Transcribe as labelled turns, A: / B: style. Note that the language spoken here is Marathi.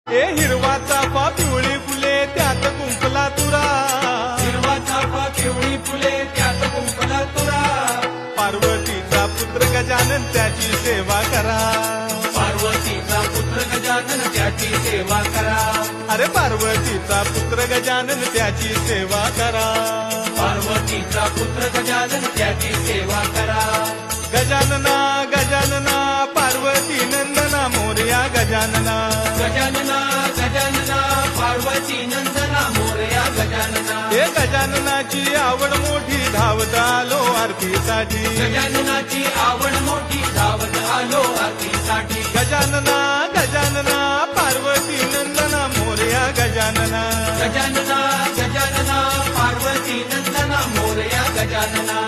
A: ए हिरवा चाफा पिवळी फुले त्यात कुंपला तुरा,
B: हिरवा चाफा पिवळी फुले त्यात कुंपला तुरा,
A: पार्वतीचा पुत्र गजानन त्याची सेवा करा,
B: पार्वतीचा पुत्र गजानन त्याची सेवा करा,
A: अरे पार्वतीचा पुत्र गजानन त्याची सेवा करा,
B: पार्वतीचा पुत्र गजानन त्याची सेवा करा.
A: गजानना गजानना पार्वती नंदना मोरया गजानना,
B: गजानना गजानना पार्वती नंदना मोरया गजानना,
A: हे गजाननाची आवड मोठी धावत आलो आरतीसाठी,
B: गजाननाची आवड मोठी धावत आलो आरतीसाठी.
A: गजानना गजानना पार्वती नंदना मोरया गजानना,
B: गजानना गजानना पार्वती नंदना मोरया गजानना.